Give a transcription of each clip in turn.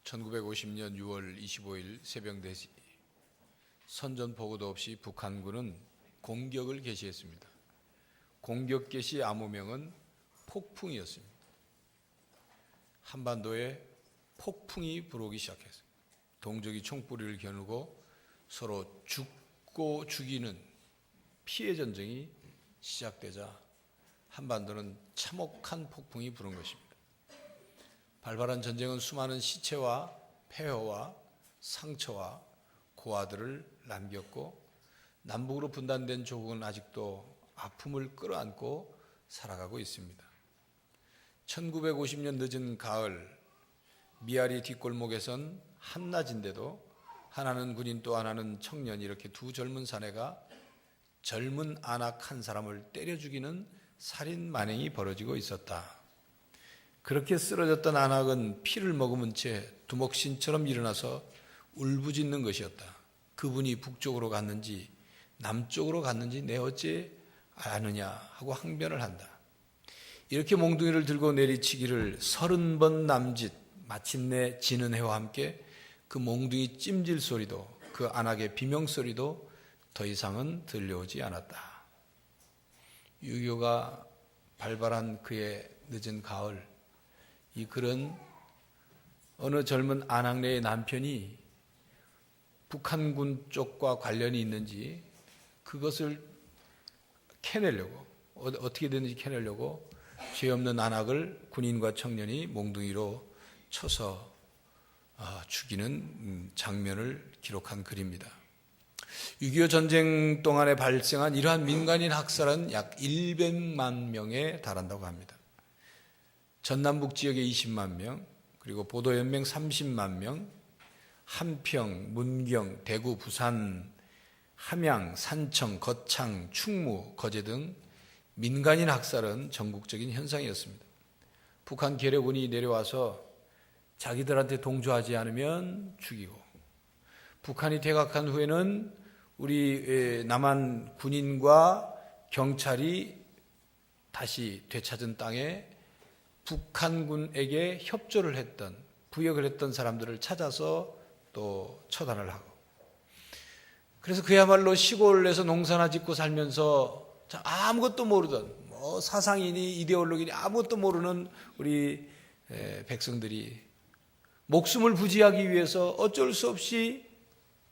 1950년 6월 25일 새벽 4시 선전포고도 없이 북한군은 공격을 개시했습니다. 공격 개시 암호명은 폭풍이었습니다. 한반도에 폭풍이 불어오기 시작했습니다. 동족이 총뿌리를 겨누고 서로 죽고 죽이는 피해 전쟁이 시작되자 한반도는 참혹한 폭풍이 부른 것입니다. 발발한 전쟁은 수많은 시체와 폐허와 상처와 고아들을 남겼고 남북으로 분단된 조국은 아직도 아픔을 끌어안고 살아가고 있습니다. 1950년 늦은 가을 미아리 뒷골목에선 한낮인데도 하나는 군인 또 하나는 청년 이렇게 두 젊은 사내가 젊은 아낙 한 사람을 때려 죽이는 살인 만행이 벌어지고 있었다. 그렇게 쓰러졌던 아낙은 피를 머금은 채 두목신처럼 일어나서 울부짖는 것이었다. 그분이 북쪽으로 갔는지 남쪽으로 갔는지 내 어째 아느냐 하고 항변을 한다. 이렇게 몽둥이를 들고 내리치기를 30번 남짓 마침내 지는 해와 함께 그 몽둥이 찜질 소리도 그 아낙의 비명소리도 더 이상은 들려오지 않았다. 유교가 발발한 그의 늦은 가을, 이 글은 어느 젊은 아낙네의 남편이 북한군 쪽과 관련이 있는지 그것을 캐내려고 어떻게 됐는지 캐내려고 죄 없는 아낙을 군인과 청년이 몽둥이로 쳐서 죽이는 장면을 기록한 글입니다. 6.25 전쟁 동안에 발생한 이러한 민간인 학살은 약 100만 명에 달한다고 합니다. 전남북 지역에 20만 명, 그리고 보도연맹 30만 명, 한평, 문경, 대구, 부산, 함양, 산청, 거창, 충무, 거제 등 민간인 학살은 전국적인 현상이었습니다. 북한 괴뢰군이 내려와서 자기들한테 동조하지 않으면 죽이고, 북한이 퇴각한 후에는 우리 남한 군인과 경찰이 다시 되찾은 땅에 북한군에게 협조를 했던, 부역을 했던 사람들을 찾아서 또 처단을 하고, 그래서 그야말로 시골에서 농사나 짓고 살면서 아무것도 모르던 사상이니 이데올로기니 아무것도 모르는 우리 백성들이 목숨을 부지하기 위해서 어쩔 수 없이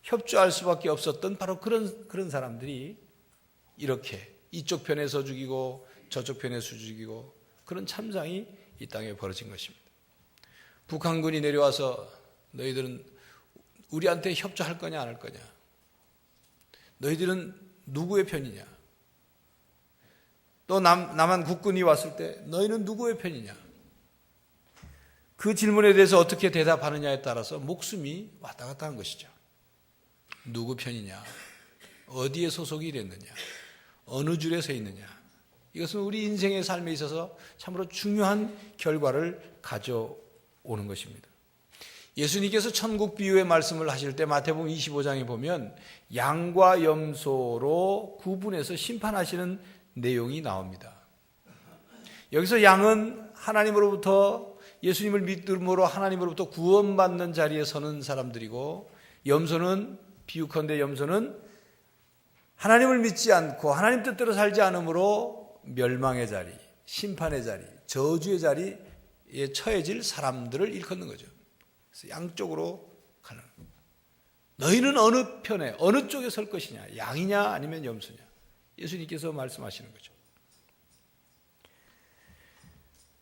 협조할 수밖에 없었던 바로 그런 사람들이 이렇게 이쪽 편에서 죽이고 저쪽 편에서 죽이고 그런 참상이 이 땅에 벌어진 것입니다. 북한군이 내려와서 너희들은 우리한테 협조할 거냐 안 할 거냐? 너희들은 누구의 편이냐? 또 남한 국군이 왔을 때 너희는 누구의 편이냐? 그 질문에 대해서 어떻게 대답하느냐에 따라서 목숨이 왔다 갔다 한 것이죠. 누구 편이냐? 어디에 소속이 됐느냐? 어느 줄에 서 있느냐? 이것은 우리 인생의 삶에 있어서 참으로 중요한 결과를 가져오는 것입니다. 예수님께서 천국 비유의 말씀을 하실 때 마태복음 25장에 보면 양과 염소로 구분해서 심판하시는 내용이 나옵니다. 여기서 양은 하나님으로부터 예수님을 믿음으로 하나님으로부터 구원받는 자리에 서는 사람들이고, 염소는 비유컨대 염소는 하나님을 믿지 않고 하나님 뜻대로 살지 않으므로 멸망의 자리, 심판의 자리, 저주의 자리에 처해질 사람들을 일컫는 거죠. 그래서 양쪽으로 가는 거예요. 너희는 어느 편에 어느 쪽에 설 것이냐? 양이냐 아니면 염소냐? 예수님께서 말씀하시는 거죠.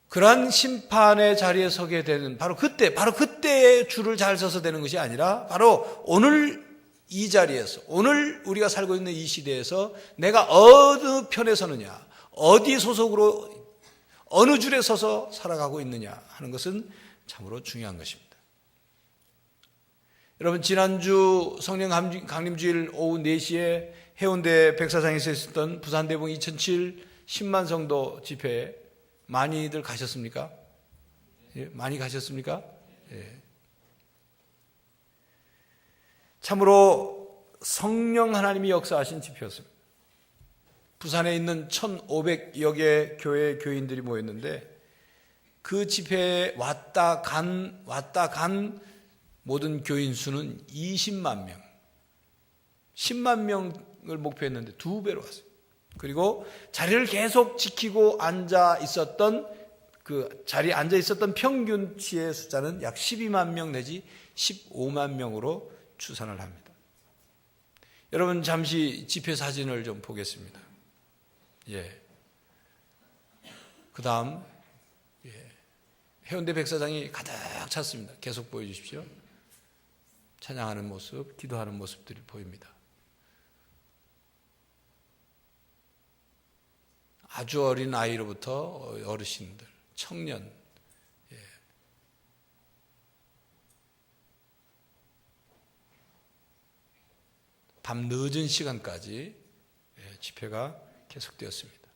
그러한 심판의 자리에 서게 되는 바로 그때의 줄을 잘 서서 되는 것이 아니라 바로 오늘 이 자리에서, 오늘 우리가 살고 있는 이 시대에서 내가 어느 편에 서느냐, 어디 소속으로 어느 줄에 서서 살아가고 있느냐 하는 것은 참으로 중요한 것입니다. 여러분, 지난주 성령 강림주일 오후 4시에 해운대 백사장에서 있었던 부산대봉 2007 10만 성도 집회에 많이들 가셨습니까? 예, 많이 가셨습니까? 예. 참으로 성령 하나님이 역사하신 집회였습니다. 부산에 있는 1,500여 개 교회 교인들이 모였는데 그 집회에 왔다 간 모든 교인 수는 20만 명, 10만 명을 목표했는데 2배로 갔어요. 그리고 자리를 계속 지키고 앉아 있었던 그 자리에 앉아 있었던 평균치의 숫자는 약 12만 명 내지 15만 명으로 추산을 합니다. 여러분 잠시 집회 사진을 좀 보겠습니다. 예. 그 다음 해운대 백사장이 가득 찼습니다. 계속 보여주십시오. 찬양하는 모습, 기도하는 모습들이 보입니다. 아주 어린 아이로부터 어르신들, 청년, 밤 늦은 시간까지 집회가 계속되었습니다.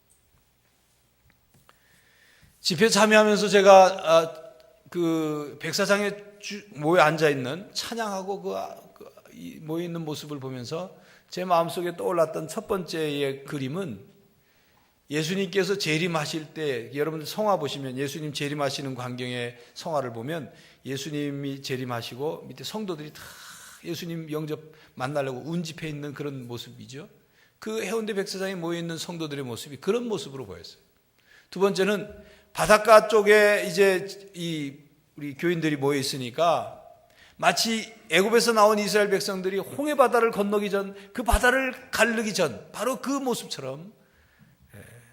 집회 참여하면서 제가 그 백사장에 모여 앉아 있는 찬양하고 모여 있는 모습을 보면서 제 마음속에 떠올랐던 첫 번째의 그림은 예수님께서 재림하실 때, 여러분들 성화 보시면 예수님 재림하시는 광경의 성화를 보면 예수님이 재림하시고 밑에 성도들이 다 예수님 영접 만나려고 운집해 있는 그런 모습이죠. 그 해운대 백사장에 모여 있는 성도들의 모습이 그런 모습으로 보였어요. 두 번째는 바닷가 쪽에 이제 우리 교인들이 모여 있으니까 마치 애굽에서 나온 이스라엘 백성들이 홍해 바다를 건너기 전, 그 바다를 가르기 전 바로 그 모습처럼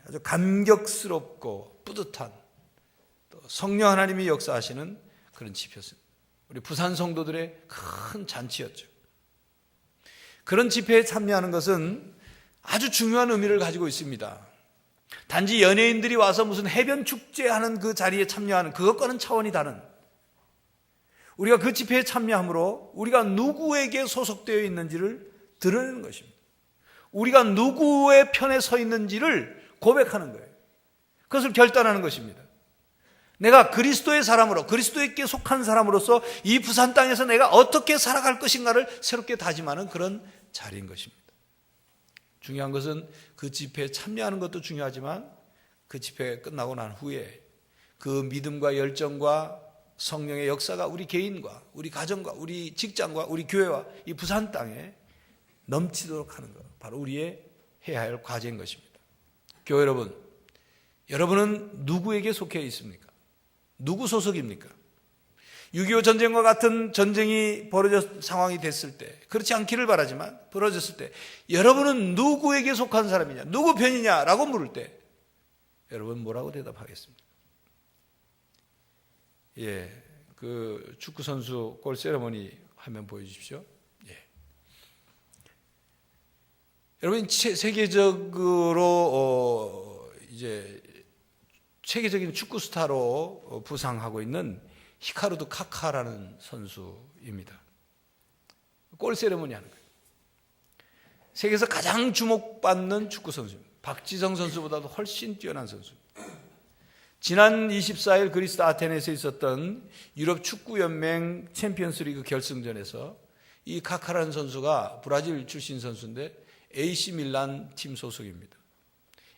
아주 감격스럽고 뿌듯한 또 성령 하나님이 역사하시는 그런 집회였습니다. 우리 부산 성도들의 큰 잔치였죠. 그런 집회에 참여하는 것은 아주 중요한 의미를 가지고 있습니다. 단지 연예인들이 와서 무슨 해변 축제하는 그 자리에 참여하는 그것과는 차원이 다른, 우리가 그 집회에 참여함으로 우리가 누구에게 소속되어 있는지를 드러내는 것입니다. 우리가 누구의 편에 서 있는지를 고백하는 거예요. 그것을 결단하는 것입니다. 내가 그리스도의 사람으로, 그리스도에게 속한 사람으로서 이 부산 땅에서 내가 어떻게 살아갈 것인가를 새롭게 다짐하는 그런 자리인 것입니다. 중요한 것은 그 집회에 참여하는 것도 중요하지만 그 집회가 끝나고 난 후에 그 믿음과 열정과 성령의 역사가 우리 개인과 우리 가정과 우리 직장과 우리 교회와 이 부산 땅에 넘치도록 하는 것, 바로 우리의 해야 할 과제인 것입니다. 교회 여러분, 여러분은 누구에게 속해 있습니까? 누구 소속입니까? 6.25 전쟁과 같은 전쟁이 상황이 됐을 때, 그렇지 않기를 바라지만 벌어졌을 때 여러분은 누구에게 속한 사람이냐, 누구 편이냐라고 물을 때 여러분 뭐라고 대답하겠습니까? 그 축구 선수 골 세레머니 화면 보여주십시오. 여러분 세계적으로 이제 세계적인 축구 스타로 부상하고 있는 히카루도 카카라는 선수입니다. 골 세레모니 하는 거예요. 세계에서 가장 주목받는 축구 선수입니다. 박지성 선수보다도 훨씬 뛰어난 선수입니다. 지난 24일 그리스 아테네에서 있었던 유럽 축구연맹 챔피언스리그 결승전에서 이 카카라는 선수가 브라질 출신 선수인데 AC 밀란 팀 소속입니다.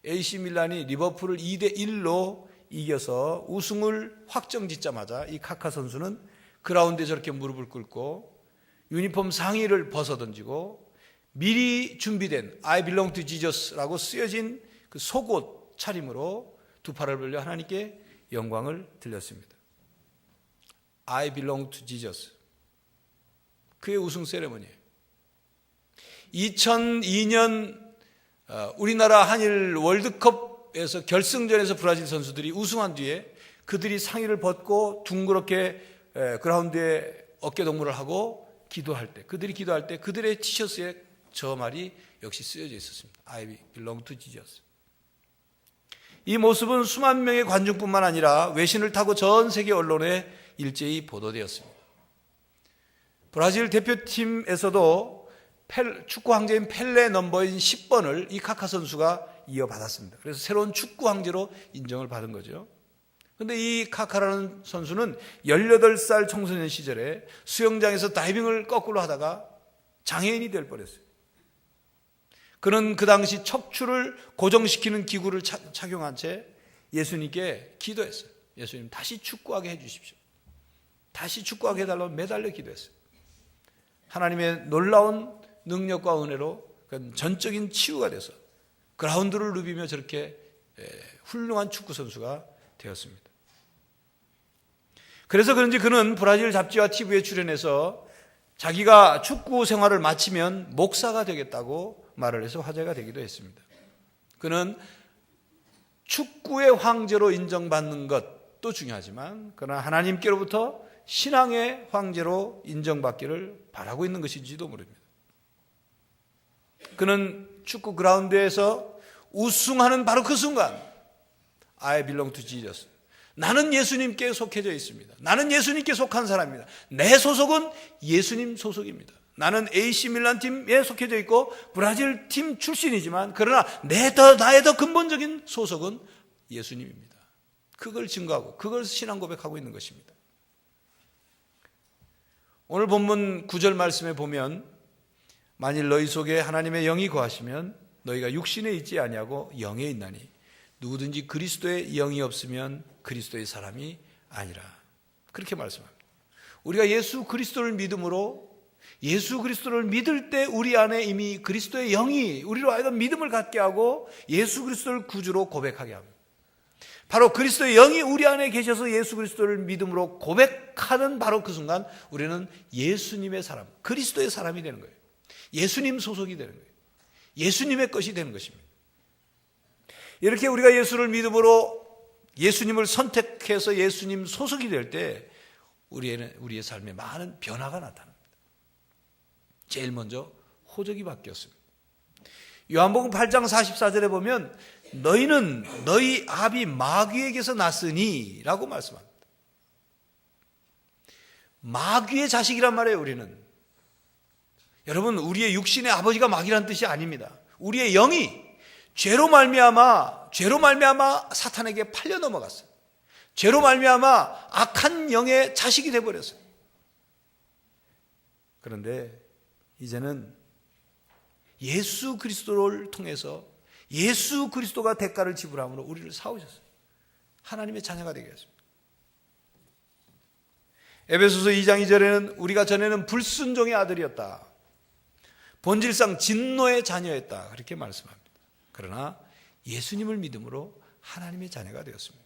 AC 밀란이 리버풀을 2대1로 이겨서 우승을 확정짓자마자 이 카카 선수는 그라운드에 저렇게 무릎을 꿇고 유니폼 상의를 벗어던지고 미리 준비된 I belong to Jesus라고 쓰여진 그 속옷 차림으로 두 팔을 벌려 하나님께 영광을 들렸습니다. I belong to Jesus. 그의 우승 세레머니예요. 2002년 우리나라 한일 월드컵에서 결승전에서 브라질 선수들이 우승한 뒤에 그들이 상의를 벗고 둥그렇게 그라운드에 어깨 동무를 하고 기도할 때, 그들이 기도할 때 그들의 티셔츠에 저 말이 역시 쓰여져 있었습니다. I belong to Jesus. 이 모습은 수만 명의 관중뿐만 아니라 외신을 타고 전 세계 언론에 일제히 보도되었습니다. 브라질 대표팀에서도 축구 황제인 펠레 넘버인 10번을 이 카카 선수가 이어받았습니다. 그래서 새로운 축구 황제로 인정을 받은 거죠. 그런데 이 카카라는 선수는 18살 청소년 시절에 수영장에서 다이빙을 거꾸로 하다가 장애인이 될 뻔했어요. 그는 그 당시 척추를 고정시키는 기구를 착용한 채 예수님께 기도했어요. 예수님, 다시 축구하게 해 주십시오. 다시 축구하게 해달라고 매달려 기도했어요. 하나님의 놀라운 능력과 은혜로 전적인 치유가 돼서 그라운드를 누비며 저렇게 훌륭한 축구 선수가 되었습니다. 그래서 그런지 그는 브라질 잡지와 TV에 출연해서 자기가 축구 생활을 마치면 목사가 되겠다고 말을 해서 화제가 되기도 했습니다. 그는 축구의 황제로 인정받는 것도 중요하지만 그러나 하나님께로부터 신앙의 황제로 인정받기를 바라고 있는 것인지도 모릅니다. 그는 축구 그라운드에서 우승하는 바로 그 순간 I belong to Jesus. 나는 예수님께 속해져 있습니다. 나는 예수님께 속한 사람입니다. 내 소속은 예수님 소속입니다. 나는 AC 밀란 팀에 속해져 있고 브라질 팀 출신이지만 그러나 나의 더 근본적인 소속은 예수님입니다. 그걸 증거하고 그걸 신앙 고백하고 있는 것입니다. 오늘 본문 9절 말씀에 보면 만일 너희 속에 하나님의 영이 거하시면 너희가 육신에 있지 아니하고 영에 있나니 누구든지 그리스도의 영이 없으면 그리스도의 사람이 아니라. 그렇게 말씀합니다. 우리가 예수 그리스도를 믿음으로 예수 그리스도를 믿을 때 우리 안에 이미 그리스도의 영이 우리로 하여금 믿음을 갖게 하고 예수 그리스도를 구주로 고백하게 합니다. 바로 그리스도의 영이 우리 안에 계셔서 예수 그리스도를 믿음으로 고백하는 바로 그 순간 우리는 예수님의 사람, 그리스도의 사람이 되는 거예요. 예수님 소속이 되는 거예요. 예수님의 것이 되는 것입니다. 이렇게 우리가 예수를 믿음으로 예수님을 선택해서 예수님 소속이 될 때 우리의 삶에 많은 변화가 나타납니다. 제일 먼저 호적이 바뀌었습니다. 요한복음 8장 44절에 보면 너희는 너희 아비 마귀에게서 났으니 라고 말씀합니다. 마귀의 자식이란 말이에요. 우리는 여러분 우리의 육신의 아버지가 마귀란 뜻이 아닙니다. 우리의 영이 죄로 말미암아 사탄에게 팔려 넘어갔어요. 죄로 말미암아 악한 영의 자식이 되어버렸어요. 그런데 이제는 예수 그리스도를 통해서 예수 그리스도가 대가를 지불함으로 우리를 사오셨어요. 하나님의 자녀가 되게 했습니다. 에베소서 2장 2절에는 우리가 전에는 불순종의 아들이었다. 본질상 진노의 자녀였다. 그렇게 말씀합니다. 그러나 예수님을 믿음으로 하나님의 자녀가 되었습니다.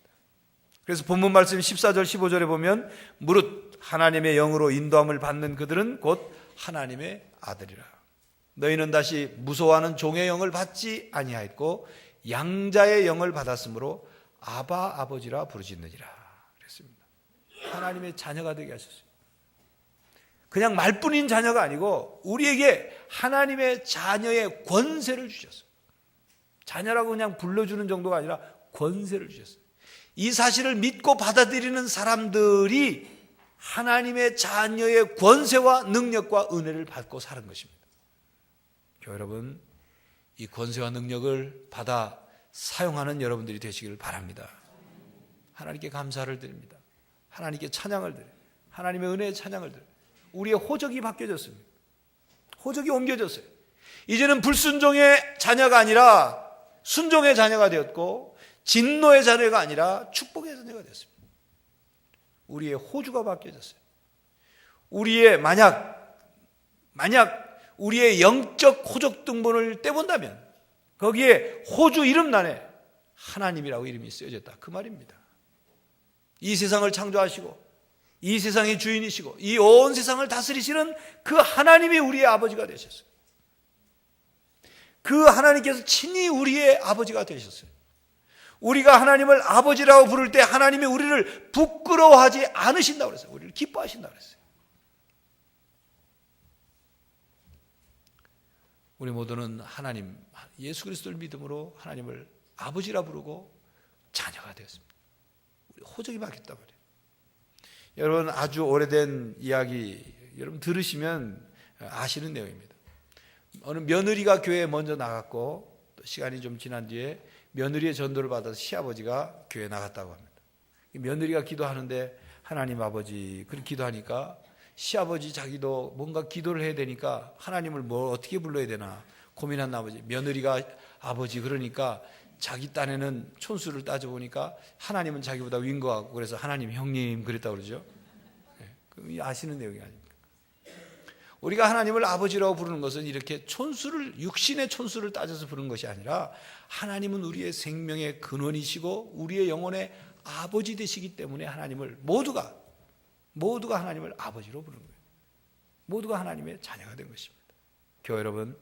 그래서 본문 말씀 14절 15절에 보면 무릇 하나님의 영으로 인도함을 받는 그들은 곧 하나님의 아들이라. 너희는 다시 무서워하는 종의 영을 받지 아니하였고 양자의 영을 받았으므로 아바 아버지라 부르짖느니라 그랬습니다. 하나님의 자녀가 되게 하셨어요. 그냥 말뿐인 자녀가 아니고 우리에게 하나님의 자녀의 권세를 주셨어요. 자녀라고 그냥 불러주는 정도가 아니라 권세를 주셨어요. 이 사실을 믿고 받아들이는 사람들이 하나님의 자녀의 권세와 능력과 은혜를 받고 사는 것입니다. 교회 여러분, 이 권세와 능력을 받아 사용하는 여러분들이 되시기를 바랍니다. 하나님께 감사를 드립니다. 하나님께 찬양을 드려요. 하나님의 은혜의 찬양을 드려요. 우리의 호적이 바뀌어졌습니다. 호적이 옮겨졌어요. 이제는 불순종의 자녀가 아니라 순종의 자녀가 되었고 진노의 자녀가 아니라 축복의 자녀가 되었습니다. 우리의 호주가 바뀌어졌어요. 우리의 만약 우리의 영적 호적 등본을 떼본다면 거기에 호주 이름란에 하나님이라고 이름이 쓰여졌다. 그 말입니다. 이 세상을 창조하시고 이 세상의 주인이시고 이 온 세상을 다스리시는 그 하나님이 우리의 아버지가 되셨어요. 그 하나님께서 친히 우리의 아버지가 되셨어요. 우리가 하나님을 아버지라고 부를 때 하나님이 우리를 부끄러워하지 않으신다고 그랬어요. 우리를 기뻐하신다고 그랬어요. 우리 모두는 하나님, 예수 그리스도를 믿음으로 하나님을 아버지라 부르고 자녀가 되었습니다. 우리 호적이 바뀌었단 말이에요. 여러분 아주 오래된 이야기 여러분 들으시면 아시는 내용입니다. 어느 며느리가 교회에 먼저 나갔고 또 시간이 좀 지난 뒤에 며느리의 전도를 받아서 시아버지가 교회에 나갔다고 합니다. 며느리가 기도하는데 하나님 아버지 그렇게 기도하니까 시아버지 자기도 뭔가 기도를 해야 되니까 하나님을 뭐 어떻게 불러야 되나 고민한 나머지 며느리가 아버지 그러니까 자기 딴에는 촌수를 따져보니까 하나님은 자기보다 위인 것 같고 그래서 하나님 형님 그랬다고 그러죠. 아시는 내용이 아닙니까? 우리가 하나님을 아버지라고 부르는 것은 이렇게 육신의 촌수를 따져서 부르는 것이 아니라 하나님은 우리의 생명의 근원이시고 우리의 영혼의 아버지 되시기 때문에 하나님을 모두가 하나님을 아버지로 부르는 거예요. 모두가 하나님의 자녀가 된 것입니다. 교회 여러분,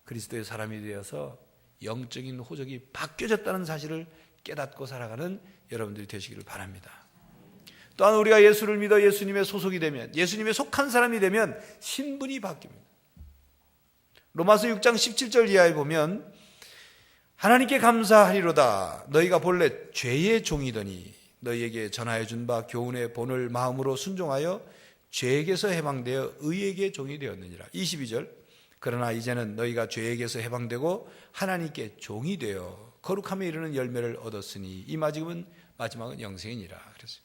그리스도의 사람이 되어서 영적인 호적이 바뀌어졌다는 사실을 깨닫고 살아가는 여러분들이 되시기를 바랍니다. 또한 우리가 예수를 믿어 예수님의 소속이 되면, 예수님의 속한 사람이 되면 신분이 바뀝니다. 로마서 6장 17절 이하에 보면 하나님께 감사하리로다. 너희가 본래 죄의 종이더니 너희에게 전하여 준 바 교훈의 본을 마음으로 순종하여 죄에게서 해방되어 의에게 종이 되었느니라. 22절. 그러나 이제는 너희가 죄에게서 해방되고 하나님께 종이 되어 거룩함에 이르는 열매를 얻었으니 이 마지막은 영생이니라. 그랬어요.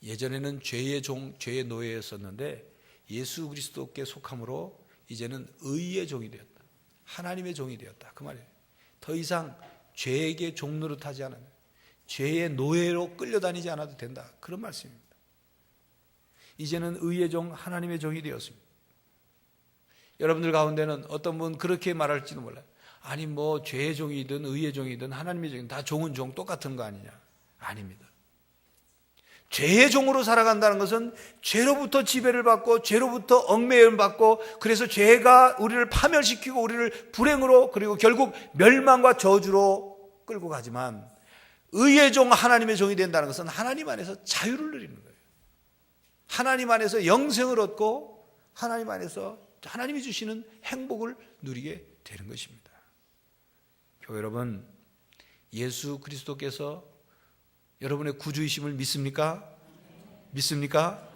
예전에는 죄의 종, 죄의 노예였었는데 예수 그리스도께 속함으로 이제는 의의 종이 되었다. 하나님의 종이 되었다. 그 말이에요. 더 이상 죄에게 종 노릇하지 않아요. 죄의 노예로 끌려다니지 않아도 된다. 그런 말씀입니다. 이제는 의의 종, 하나님의 종이 되었습니다. 여러분들 가운데는 어떤 분 그렇게 말할지도 몰라요. 아니 뭐 죄의 종이든 의의 종이든 하나님의 종이든 다 종은 종 똑같은 거 아니냐. 아닙니다. 죄의 종으로 살아간다는 것은 죄로부터 지배를 받고 죄로부터 얽매임 받고 그래서 죄가 우리를 파멸시키고 우리를 불행으로 그리고 결국 멸망과 저주로 끌고 가지만 의의 종 하나님의 종이 된다는 것은 하나님 안에서 자유를 누리는 거예요. 하나님 안에서 영생을 얻고 하나님 안에서 하나님이 주시는 행복을 누리게 되는 것입니다. 교회 여러분, 예수 그리스도께서 여러분의 구주이심을 믿습니까? 믿습니까?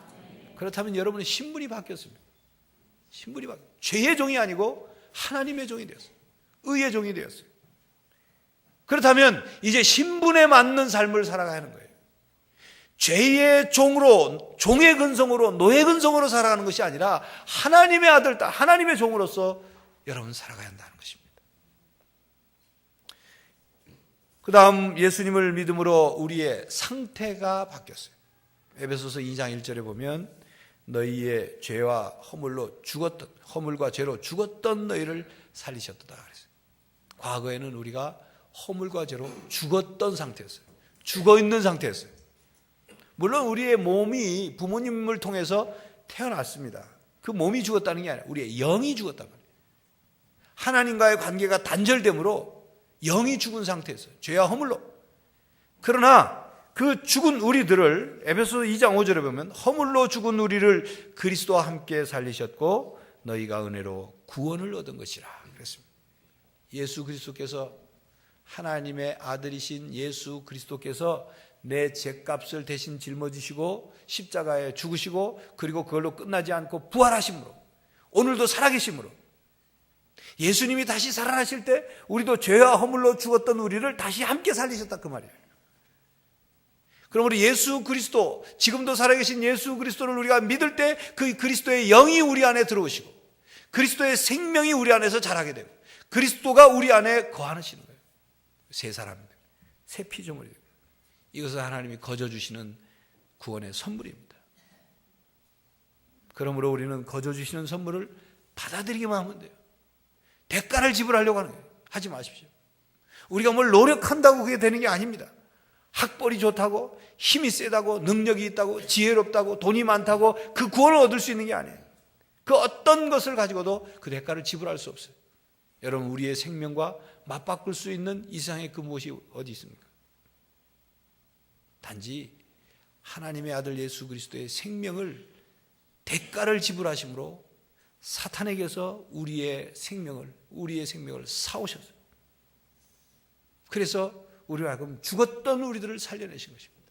그렇다면 여러분의 신분이 바뀌었습니다. 신분이 바뀌었어요. 죄의 종이 아니고 하나님의 종이 되었어요. 의의 종이 되었어요. 그렇다면 이제 신분에 맞는 삶을 살아가야 하는 거예요. 죄의 종으로, 종의 근성으로, 노예 근성으로 살아가는 것이 아니라 하나님의 아들, 딸, 하나님의 종으로서 여러분 살아가야 한다는 것입니다. 그 다음 예수님을 믿음으로 우리의 상태가 바뀌었어요. 에베소서 2장 1절에 보면 너희의 죄와 허물과 죄로 죽었던 너희를 살리셨다 그랬어요. 과거에는 우리가 허물과 죄로 죽었던 상태였어요. 죽어있는 상태였어요. 물론 우리의 몸이 부모님을 통해서 태어났습니다. 그 몸이 죽었다는 게 아니라 우리의 영이 죽었단 말이에요. 하나님과의 관계가 단절됨으로 영이 죽은 상태였어요. 죄와 허물로. 그러나 그 죽은 우리들을 에베소서 2장 5절에 보면 허물로 죽은 우리를 그리스도와 함께 살리셨고 너희가 은혜로 구원을 얻은 것이라 그랬습니다. 예수 그리스도께서 하나님의 아들이신 예수 그리스도께서 내 죄값을 대신 짊어지시고 십자가에 죽으시고 그리고 그걸로 끝나지 않고 부활하심으로 오늘도 살아계심으로 예수님이 다시 살아나실 때 우리도 죄와 허물로 죽었던 우리를 다시 함께 살리셨다 그 말이에요. 그럼 우리 예수 그리스도, 지금도 살아계신 예수 그리스도를 우리가 믿을 때 그 그리스도의 영이 우리 안에 들어오시고 그리스도의 생명이 우리 안에서 자라게 되고 그리스도가 우리 안에 거하시는 거예요. 새 사람들, 새 피조물이 됩니다. 이것은 하나님이 거저주시는 구원의 선물입니다. 그러므로 우리는 거저주시는 선물을 받아들이기만 하면 돼요. 대가를 지불하려고 하는 거예요. 하지 마십시오. 우리가 뭘 노력한다고 그게 되는 게 아닙니다. 학벌이 좋다고 힘이 세다고 능력이 있다고 지혜롭다고 돈이 많다고 그 구원을 얻을 수 있는 게 아니에요. 그 어떤 것을 가지고도 그 대가를 지불할 수 없어요. 여러분 우리의 생명과 맞바꿀 수 있는 이 세상에 그 무엇이 어디 있습니까? 단지 하나님의 아들 예수 그리스도의 생명을 대가를 지불하심으로 사탄에게서 우리의 생명을 사오셨어요. 그래서 우리와 하여금 죽었던 우리들을 살려내신 것입니다.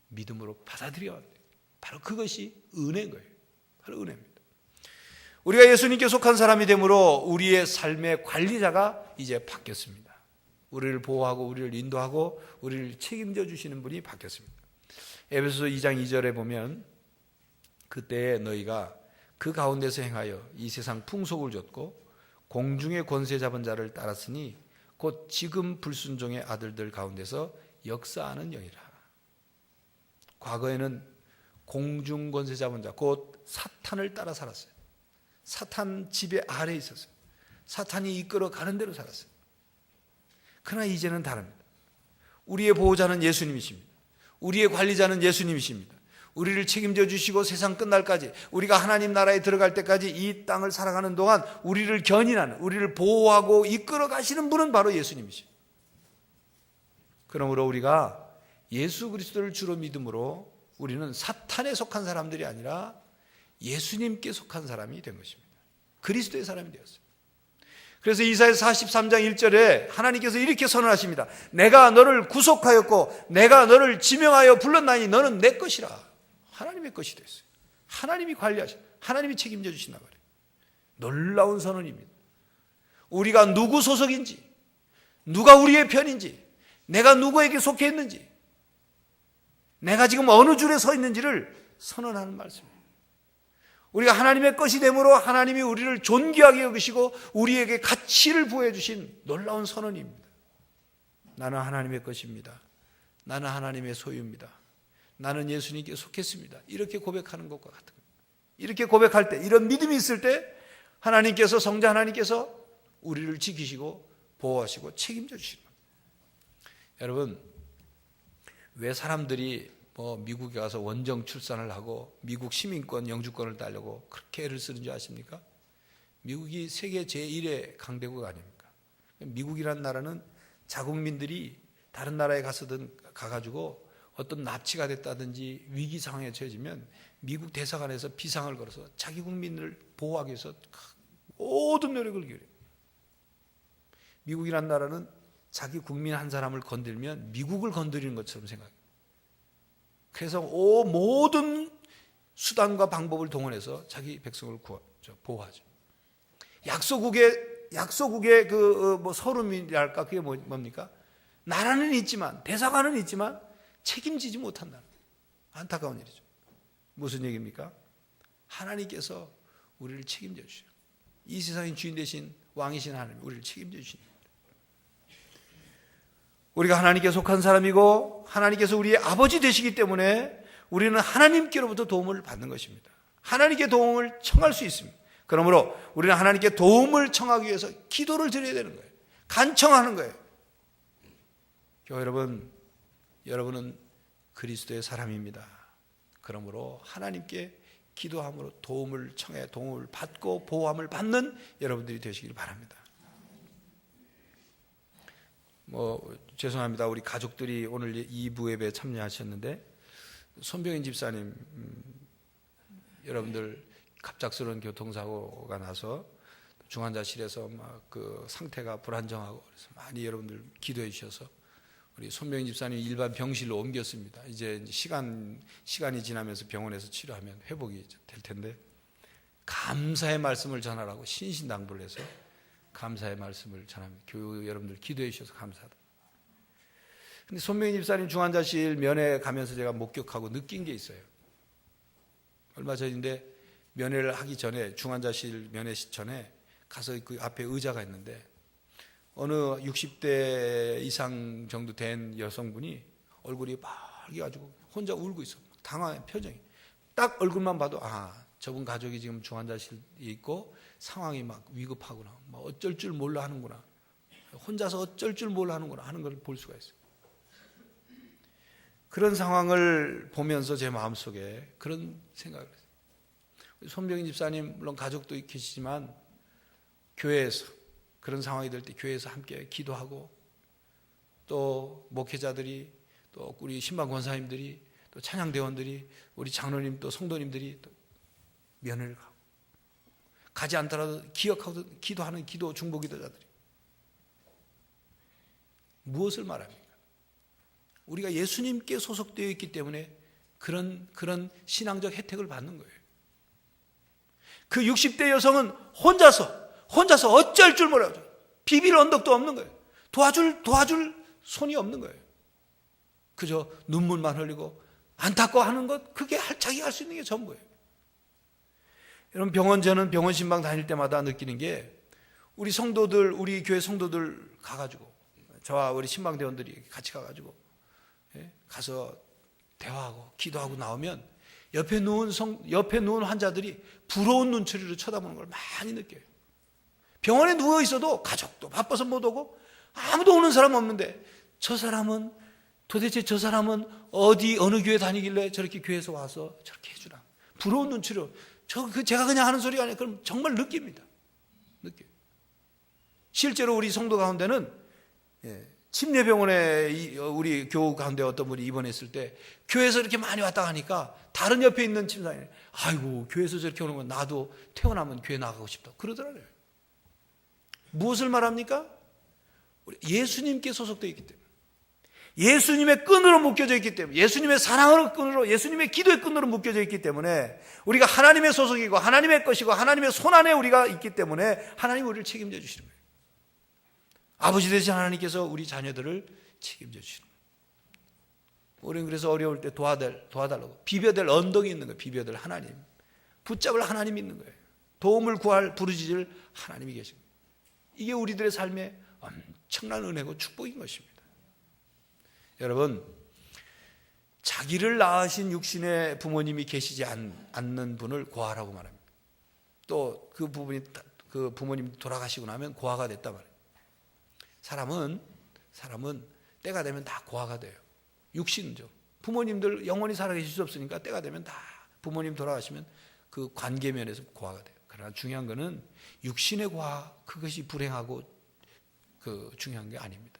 믿음으로 받아들여야 돼요. 바로 그것이 은혜인 거예요. 바로 은혜입니다. 우리가 예수님께 속한 사람이 되므로 우리의 삶의 관리자가 이제 바뀌었습니다. 우리를 보호하고 우리를 인도하고 우리를 책임져 주시는 분이 바뀌었습니다. 에베소서 2장 2절에 보면 그때에 너희가 그 가운데서 행하여 이 세상 풍속을 좇고 공중의 권세 잡은 자를 따랐으니 곧 지금 불순종의 아들들 가운데서 역사하는 영이라. 과거에는 공중 권세 잡은 자, 곧 사탄을 따라 살았어요. 사탄 지배 아래에 있었어요. 사탄이 이끌어 가는 대로 살았어요. 그러나 이제는 다릅니다. 우리의 보호자는 예수님이십니다. 우리의 관리자는 예수님이십니다. 우리를 책임져 주시고 세상 끝날까지, 우리가 하나님 나라에 들어갈 때까지 이 땅을 살아가는 동안 우리를 견인하는, 우리를 보호하고 이끌어 가시는 분은 바로 예수님이십니다. 그러므로 우리가 예수 그리스도를 주로 믿음으로 우리는 사탄에 속한 사람들이 아니라 예수님께 속한 사람이 된 것입니다. 그리스도의 사람이 되었어요. 그래서 이사야서 43장 1절에 하나님께서 이렇게 선언하십니다. 내가 너를 구속하였고 내가 너를 지명하여 불렀나니 너는 내 것이라. 하나님의 것이 됐어요. 하나님이 관리하셔, 하나님이 책임져 주신단 말이에요. 놀라운 선언입니다. 우리가 누구 소속인지, 누가 우리의 편인지, 내가 누구에게 속해 있는지, 내가 지금 어느 줄에 서 있는지를 선언하는 말씀입니다. 우리가 하나님의 것이 되므로 하나님이 우리를 존귀하게 여기시고 우리에게 가치를 부여해 주신 놀라운 선언입니다. 나는 하나님의 것입니다. 나는 하나님의 소유입니다. 나는 예수님께 속했습니다. 이렇게 고백하는 것과 같은 겁니다. 이렇게 고백할 때, 이런 믿음이 있을 때 하나님께서, 성자 하나님께서 우리를 지키시고 보호하시고 책임져 주시는 겁니다. 여러분, 왜 사람들이 미국에 가서 원정 출산을 하고 미국 시민권, 영주권을 따려고 그렇게 애를 쓰는 줄 아십니까? 미국이 세계 제1의 강대국 아닙니까? 미국이라는 나라는 자국민들이 다른 나라에 가가지고 어떤 납치가 됐다든지 위기 상황에 처해지면 미국 대사관에서 비상을 걸어서 자기 국민을 보호하기 위해서 모든 노력을 기울여요. 미국이라는 나라는 자기 국민 한 사람을 건들면 미국을 건드리는 것처럼 생각해요. 그래서 모든 수단과 방법을 동원해서 자기 백성을 보호하죠. 약소국의 서름이랄까, 그게 뭡니까? 나라는 있지만, 대사관은 있지만 책임지지 못한다는, 안타까운 일이죠. 무슨 얘기입니까? 하나님께서 우리를 책임져 주시죠. 이 세상의 주인 되신 왕이신 하나님, 우리를 책임져 주십니다. 우리가 하나님께 속한 사람이고 하나님께서 우리의 아버지 되시기 때문에 우리는 하나님께로부터 도움을 받는 것입니다. 하나님께 도움을 청할 수 있습니다. 그러므로 우리는 하나님께 도움을 청하기 위해서 기도를 드려야 되는 거예요. 간청하는 거예요. 교회 여러분, 여러분은 그리스도의 사람입니다. 그러므로 하나님께 기도함으로 도움을 청해 도움을 받고 보호함을 받는 여러분들이 되시길 바랍니다. 죄송합니다. 우리 가족들이 오늘 2부 예배에 참여하셨는데 손병인 집사님, 여러분들 갑작스러운 교통사고가 나서 중환자실에서 막 그 상태가 불안정하고 그래서 많이 여러분들 기도해 주셔서 우리 손병인 집사님 일반 병실로 옮겼습니다. 이제 시간이 지나면서 병원에서 치료하면 회복이 될 텐데 감사의 말씀을 전하라고 신신당부를 해서 감사의 말씀을 전합니다. 교회 여러분들 기도해 주셔서 감사하다. 근데 손명희 집사님 중환자실 면회 가면서 제가 목격하고 느낀 게 있어요. 얼마 전인데 면회를 하기 전에, 중환자실 면회 전에 가서 그 앞에 의자가 있는데 어느 60대 이상 정도 된 여성분이 얼굴이 빨개가지고 혼자 울고 있어. 당황한 표정이. 딱 얼굴만 봐도 저분 가족이 지금 중환자실에 있고 상황이 막 위급하구나, 막 어쩔 줄 몰라 하는구나, 혼자서 어쩔 줄 몰라 하는구나 하는 걸 볼 수가 있어요. 그런 상황을 보면서 제 마음속에 그런 생각을 했어요. 손병인 집사님 물론 가족도 계시지만 교회에서 그런 상황이 될 때 교회에서 함께 기도하고 또 목회자들이 또 우리 신방 권사님들이 또 찬양대원들이 우리 장로님 또 성도님들이 또 면회를 가지 않더라도 기억하고 기도하는 기도 중보기도자들이 무엇을 말합니까? 우리가 예수님께 소속되어 있기 때문에 그런 신앙적 혜택을 받는 거예요. 그 60대 여성은 혼자서 어쩔 줄 몰라요. 비빌 언덕도 없는 거예요. 도와줄 손이 없는 거예요. 그저 눈물만 흘리고 안타까워하는 것, 그게 자기가 할 수 있는 게 전부예요. 여러분, 저는 병원 신방 다닐 때마다 느끼는 게 우리 성도들, 우리 교회 성도들 가가지고 저와 우리 신방대원들이 같이 가가지고 가서 대화하고 기도하고 나오면 옆에 누운 환자들이 부러운 눈초리로 쳐다보는 걸 많이 느껴요. 병원에 누워 있어도 가족도 바빠서 못 오고 아무도 오는 사람 없는데 도대체 저 사람은 어느 교회 다니길래 저렇게 교회에서 와서 저렇게 해주나. 부러운 눈치로. 제가 그냥 하는 소리가 아니라 그럼 정말 느낍니다. 느껴요. 실제로 우리 성도 가운데는 침례병원에 우리 교우 가운데 어떤 분이 입원했을 때 교회에서 이렇게 많이 왔다 가니까 다른 옆에 있는 침상에 아이고 교회에서 저렇게 오는 건 나도 태어나면 교회 나가고 싶다 그러더라고요. 무엇을 말합니까? 우리 예수님께 소속되어 있기 때문에, 예수님의 끈으로 묶여져 있기 때문에, 예수님의 사랑으로 끈으로, 예수님의 기도의 끈으로 묶여져 있기 때문에 우리가 하나님의 소속이고 하나님의 것이고 하나님의 손안에 우리가 있기 때문에 하나님이 우리를 책임져 주시는 거예요. 아버지 되신 하나님께서 우리 자녀들을 책임져 주시는 거예요. 우리는 그래서 어려울 때 도와달라고 비벼댈 언덕이 있는 거예요. 비벼댈 하나님, 붙잡을 하나님이 있는 거예요. 도움을 구할 부르짖을 하나님이 계신 거예요. 이게 우리들의 삶의 엄청난 은혜고 축복인 것입니다. 여러분, 자기를 낳으신 육신의 부모님이 계시지 않는 분을 고아라고 말합니다. 또 그 부모님 돌아가시고 나면 고아가 됐단 말이에요. 사람은 때가 되면 다 고아가 돼요. 육신죠. 부모님들 영원히 살아계실 수 없으니까 때가 되면 다 부모님 돌아가시면 그 관계 면에서 고아가 돼요. 그러나 중요한 거는 육신의 고아, 그것이 불행하고 중요한 게 아닙니다.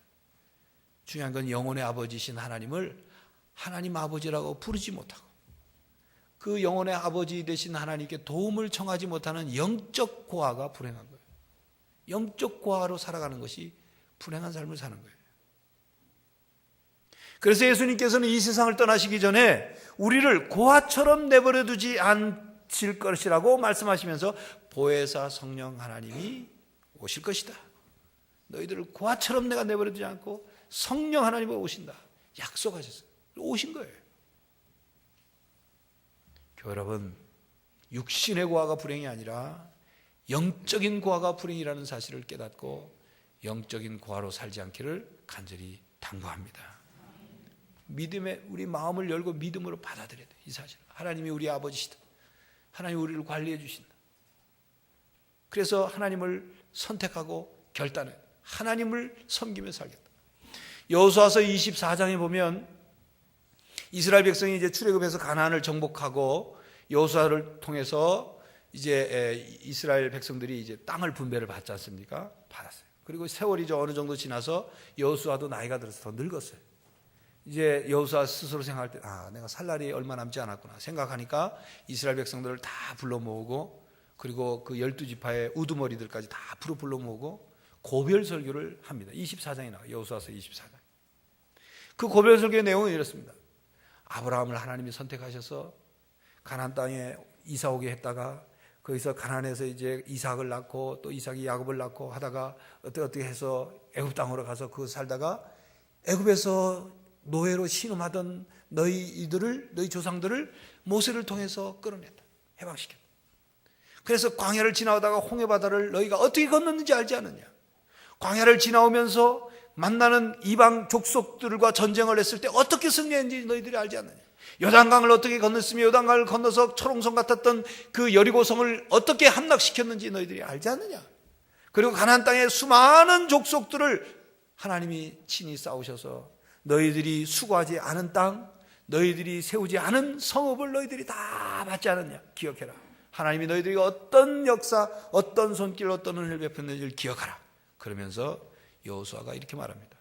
중요한 건 영혼의 아버지신 하나님을 하나님 아버지라고 부르지 못하고 그 영혼의 아버지 되신 하나님께 도움을 청하지 못하는 영적 고아가 불행한 거예요. 영적 고아로 살아가는 것이 불행한 삶을 사는 거예요. 그래서 예수님께서는 이 세상을 떠나시기 전에 우리를 고아처럼 내버려 두지 않을 것이라고 말씀하시면서 보혜사 성령 하나님이 오실 것이다. 너희들을 고아처럼 내가 내버려 두지 않고 성령 하나님이 오신다. 약속하셨어요. 오신 거예요. 교회 여러분, 육신의 고아가 불행이 아니라 영적인 고아가 불행이라는 사실을 깨닫고 영적인 고아로 살지 않기를 간절히 당부합니다. 믿음에 우리 마음을 열고 믿음으로 받아들여야 돼요. 이 사실. 하나님이 우리 아버지시다. 하나님이 우리를 관리해 주신다. 그래서 하나님을 선택하고 결단해 하나님을 섬기며 살겠다. 여호수아서 24장에 보면 이스라엘 백성이 이제 출애굽해서 가나안을 정복하고 여호수아를 통해서 이제 이스라엘 백성들이 이제 땅을 분배를 받지 않습니까? 받았어요. 그리고 세월이 어느 정도 지나서 여호수아도 나이가 들어서 더 늙었어요. 이제 여호수아 스스로 생각할 때 내가 살 날이 얼마 남지 않았구나 생각하니까 이스라엘 백성들을 다 불러 모으고 그리고 그 12지파의 우두머리들까지 다 불러 모으고 고별 설교를 합니다. 24장에 나와요. 여호수아서 24장. 그 고별 설교의 내용은 이렇습니다. 아브라함을 하나님이 선택하셔서 가나안 땅에 이사 오게 했다가 거기서 가나안에서 이제 이삭을 낳고 또 이삭이 야곱을 낳고 하다가 어떻게 해서 애굽 땅으로 가서 그 살다가 애굽에서 노예로 신음하던 너희 조상들을 모세를 통해서 끌어냈다. 해방시켰다. 그래서 광야를 지나오다가 홍해바다를 너희가 어떻게 건넜는지 알지 않느냐. 광야를 지나오면서 만나는 이방 족속들과 전쟁을 했을 때 어떻게 승리했는지 너희들이 알지 않느냐. 요단강을 어떻게 건넜으며 요단강을 건너서 초롱성 같았던 그 여리고성을 어떻게 함락시켰는지 너희들이 알지 않느냐. 그리고 가나안 땅의 수많은 족속들을 하나님이 친히 싸우셔서 너희들이 수고하지 않은 땅, 너희들이 세우지 않은 성읍을 너희들이 다 받지 않았냐. 기억해라. 하나님이 너희들이 어떤 역사, 어떤 손길, 어떤 은혜를 베풀는지를 기억하라. 그러면서 여호수아가 이렇게 말합니다.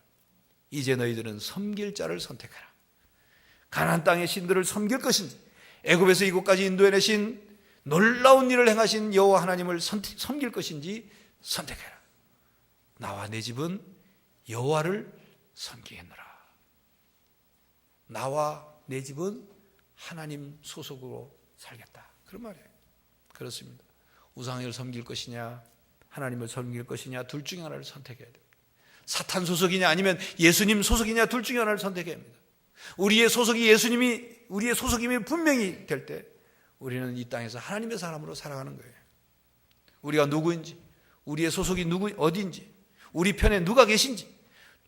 이제 너희들은 섬길 자를 선택하라. 가나안 땅의 신들을 섬길 것인지 애굽에서 이곳까지 인도해내신 놀라운 일을 행하신 여호와 하나님을 섬길 것인지 선택해라. 나와 내 집은 여호와를 섬기겠노라. 나와 내 집은 하나님 소속으로 살겠다. 그런 말이에요. 그렇습니다. 우상을 섬길 것이냐 하나님을 섬길 것이냐 둘 중에 하나를 선택해야 됩니다. 사탄 소속이냐 아니면 예수님 소속이냐 둘 중에 하나를 선택해야 합니다. 우리의 소속임이 분명히 될 때 우리는 이 땅에서 하나님의 사람으로 살아가는 거예요. 우리가 누구인지, 우리의 소속이 어디인지, 우리 편에 누가 계신지,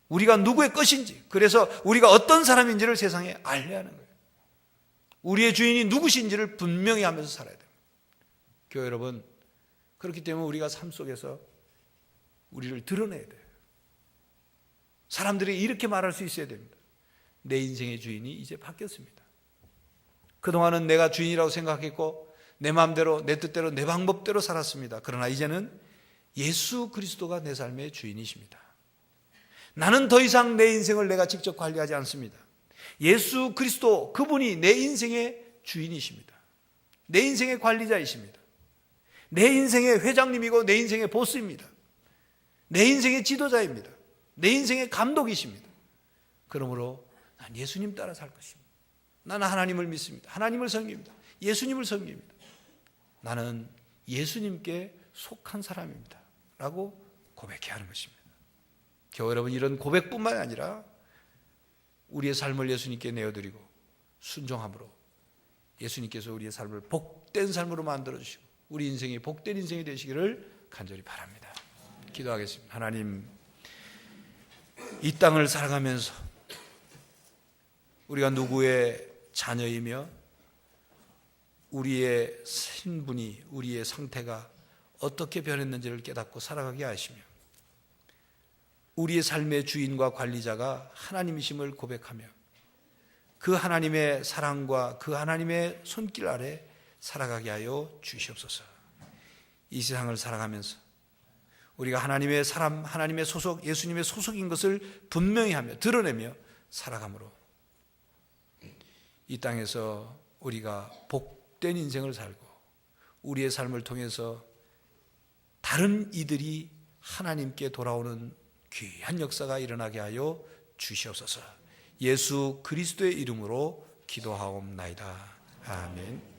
우리가 누구의 것인지, 그래서 우리가 어떤 사람인지를 세상에 알려야 하는 거예요. 우리의 주인이 누구신지를 분명히 하면서 살아야 됩니다. 교회 여러분, 그렇기 때문에 우리가 삶 속에서 우리를 드러내야 돼요. 사람들이 이렇게 말할 수 있어야 됩니다. 내 인생의 주인이 이제 바뀌었습니다. 그동안은 내가 주인이라고 생각했고 내 마음대로, 내 뜻대로, 내 방법대로 살았습니다. 그러나 이제는 예수 그리스도가 내 삶의 주인이십니다. 나는 더 이상 내 인생을 내가 직접 관리하지 않습니다. 예수 그리스도, 그분이 내 인생의 주인이십니다. 내 인생의 관리자이십니다. 내 인생의 회장님이고 내 인생의 보스입니다. 내 인생의 지도자입니다. 내 인생의 감독이십니다. 그러므로 난 예수님 따라 살 것입니다. 나는 하나님을 믿습니다. 하나님을 섬깁니다. 예수님을 섬깁니다. 나는 예수님께 속한 사람입니다. 라고 고백해야 하는 것입니다. 교회 여러분, 이런 고백뿐만 아니라 우리의 삶을 예수님께 내어드리고 순종함으로 예수님께서 우리의 삶을 복된 삶으로 만들어주시고 우리 인생이 복된 인생이 되시기를 간절히 바랍니다. 기도하겠습니다. 하나님, 이 땅을 살아가면서 우리가 누구의 자녀이며 우리의 신분이, 우리의 상태가 어떻게 변했는지를 깨닫고 살아가게 하시며 우리의 삶의 주인과 관리자가 하나님이심을 고백하며 그 하나님의 사랑과 그 하나님의 손길 아래 살아가게 하여 주시옵소서. 이 세상을 살아가면서 우리가 하나님의 사람, 하나님의 소속, 예수님의 소속인 것을 분명히 하며 드러내며 살아가므로 이 땅에서 우리가 복된 인생을 살고 우리의 삶을 통해서 다른 이들이 하나님께 돌아오는 귀한 역사가 일어나게 하여 주시옵소서. 예수 그리스도의 이름으로 기도하옵나이다. 아멘.